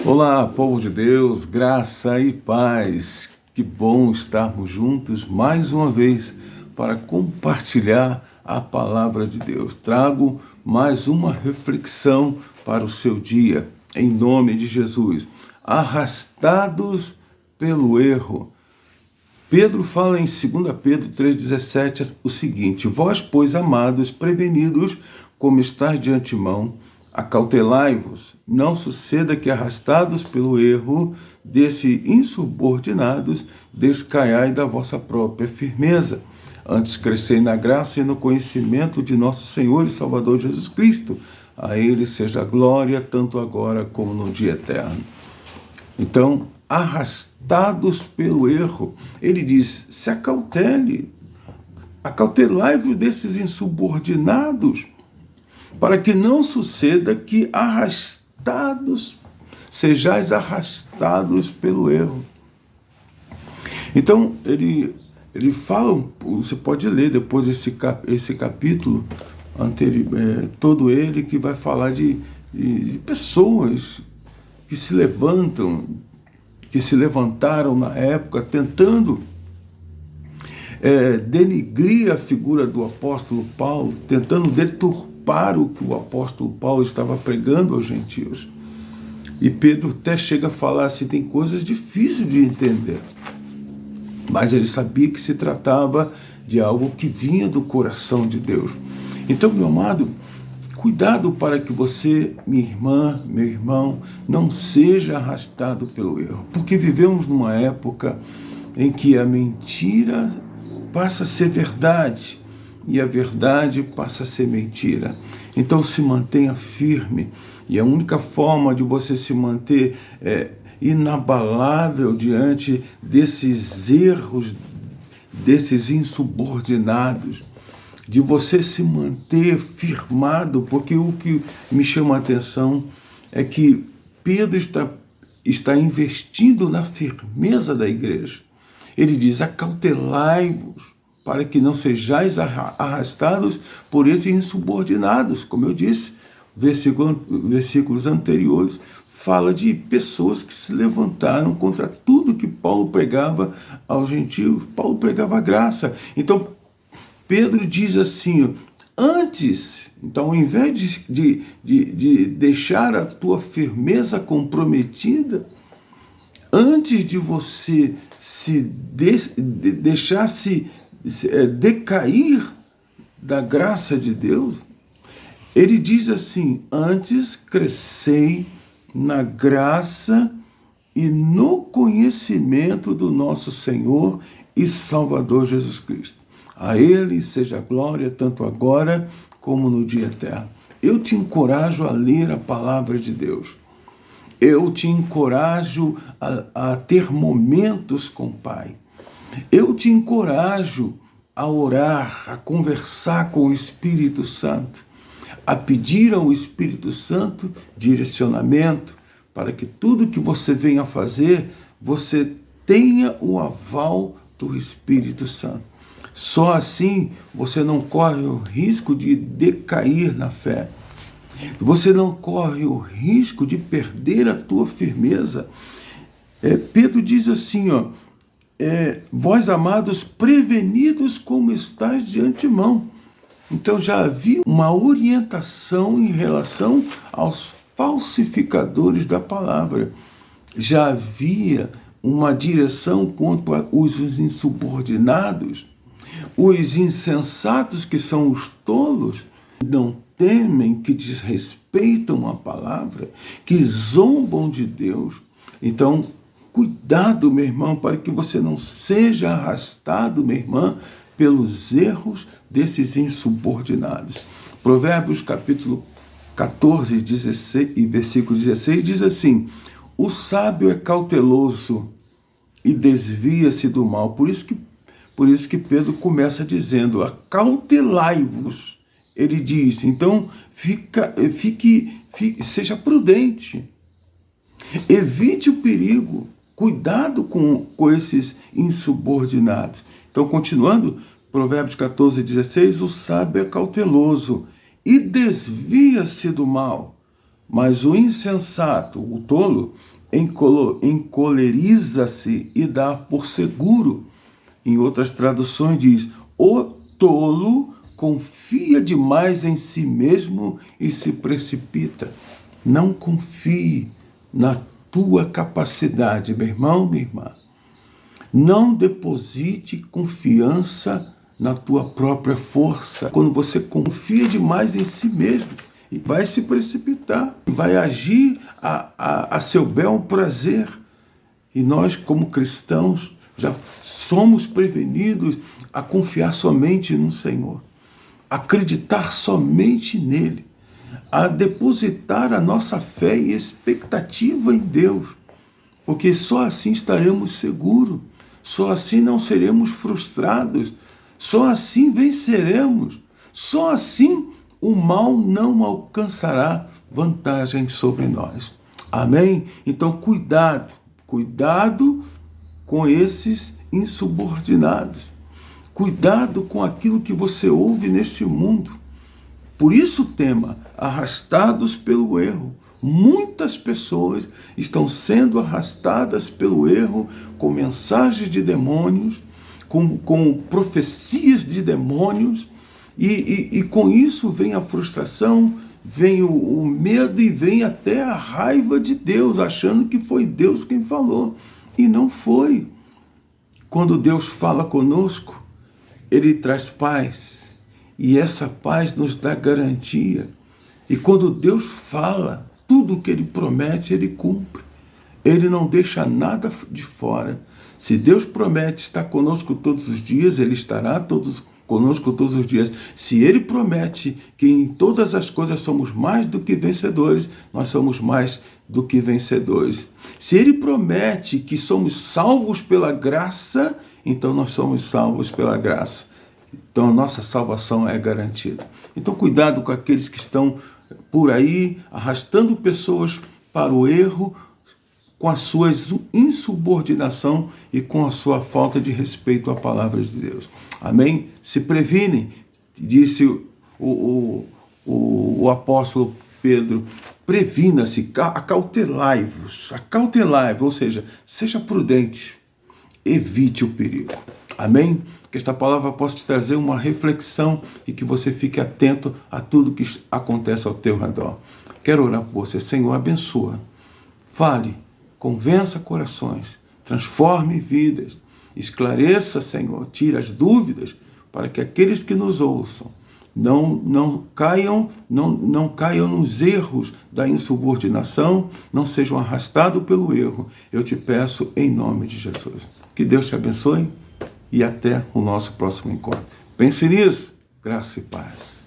Olá, povo de Deus, graça e paz. Que bom estarmos juntos mais uma vez para compartilhar a palavra de Deus. Trago mais uma reflexão para o seu dia, em nome de Jesus. Arrastados pelo erro. Pedro fala em 2 Pedro 3,17 o seguinte: Vós, pois, amados, prevenidos, como estáis de antemão, acautelai-vos, não suceda que, arrastados pelo erro desse insubordinados, descaiai da vossa própria firmeza. Antes crescei na graça e no conhecimento de nosso Senhor e Salvador Jesus Cristo. A Ele seja a glória, tanto agora como no dia eterno. Então, arrastados pelo erro, ele diz: se acautele, acautelai-vos desses insubordinados, para que não suceda que sejais arrastados pelo erro. Então, ele fala, você pode ler depois esse capítulo anterior, todo ele, que vai falar de pessoas que se levantaram na época tentando denigrir a figura do apóstolo Paulo, tentando deturpar o que o apóstolo Paulo estava pregando aos gentios. E Pedro até chega a falar assim, tem coisas difíceis de entender. Mas ele sabia que se tratava de algo que vinha do coração de Deus. Então, meu amado, cuidado para que você, minha irmã, meu irmão, não seja arrastado pelo erro. Porque vivemos numa época em que a mentira passa a ser verdade e a verdade passa a ser mentira. Então se mantenha firme. E a única forma de você se manter inabalável diante desses erros, desses insubordinados, de você se manter firmado, porque o que me chama a atenção é que Pedro está investindo na firmeza da igreja. Ele diz: acautelai-vos, para que não sejais arrastados por esses insubordinados. Como eu disse, versículos anteriores, fala de pessoas que se levantaram contra tudo que Paulo pregava aos gentios. Paulo pregava a graça. Então, Pedro diz assim, então, ao invés de deixar a tua firmeza comprometida, antes de você deixar-se decair da graça de Deus, ele diz assim: antes crescei na graça e no conhecimento do nosso Senhor e Salvador Jesus Cristo. A Ele seja a glória, tanto agora como no dia eterno. Eu te encorajo a ler a palavra de Deus. Eu te encorajo a ter momentos com o Pai. Eu te encorajo a orar, a conversar com o Espírito Santo, a pedir ao Espírito Santo direcionamento, para que tudo que você venha fazer, você tenha o aval do Espírito Santo. Só assim você não corre o risco de decair na fé. Você não corre o risco de perder a tua firmeza. Pedro diz assim, vós amados, prevenidos como estáis de antemão. Então já havia uma orientação em relação aos falsificadores da palavra. Já havia uma direção contra os insubordinados, os insensatos, que são os tolos, não temem, que desrespeitam a palavra, que zombam de Deus. Então, cuidado, meu irmão, para que você não seja arrastado, minha irmã, pelos erros desses insubordinados. Provérbios capítulo 14, 16, e versículo 16 diz assim: o sábio é cauteloso e desvia-se do mal. Por isso que Pedro começa dizendo: acautelai-vos. Ele diz, então seja prudente, evite o perigo, cuidado com esses insubordinados. Então, continuando, Provérbios 14, 16, o sábio é cauteloso e desvia-se do mal, mas o insensato, o tolo, encoleriza-se e dá por seguro. Em outras traduções diz: o tolo confia demais em si mesmo e se precipita. Não confie na tua capacidade, meu irmão, minha irmã. Não deposite confiança na tua própria força. Quando você confia demais em si mesmo, vai se precipitar, vai agir a seu bel prazer. E nós, como cristãos, já somos prevenidos a confiar somente no Senhor, acreditar somente nele, a depositar a nossa fé e expectativa em Deus, porque só assim estaremos seguros, só assim não seremos frustrados, só assim venceremos, só assim o mal não alcançará vantagem sobre nós. Amém? Então, cuidado com esses insubordinados. Cuidado com aquilo que você ouve neste mundo. Por isso o tema, arrastados pelo erro. Muitas pessoas estão sendo arrastadas pelo erro com mensagens de demônios, com profecias de demônios, e com isso vem a frustração, vem o medo e vem até a raiva de Deus, achando que foi Deus quem falou. E não foi. Quando Deus fala conosco, Ele traz paz. E essa paz nos dá garantia. E quando Deus fala, tudo que Ele promete, Ele cumpre. Ele não deixa nada de fora. Se Deus promete estar conosco todos os dias, Ele estará conosco todos os dias. Se Ele promete que em todas as coisas somos mais do que vencedores, nós somos mais do que vencedores. Se Ele promete que somos salvos pela graça, então nós somos salvos pela graça. Então a nossa salvação é garantida. Então cuidado com aqueles que estão por aí arrastando pessoas para o erro, com a sua insubordinação e com a sua falta de respeito à palavra de Deus. Amém? Se previnem, disse o apóstolo Pedro, previna-se, acautelai-vos, ou seja, seja prudente, evite o perigo. Amém? Que esta palavra possa te trazer uma reflexão e que você fique atento a tudo que acontece ao teu redor. Quero orar por você. Senhor, abençoa, fale, convença corações, transforme vidas, esclareça, Senhor, tire as dúvidas, para que aqueles que nos ouçam não caiam nos erros da insubordinação, não sejam arrastados pelo erro. Eu te peço em nome de Jesus. Que Deus te abençoe e até o nosso próximo encontro. Pense nisso, graça e paz.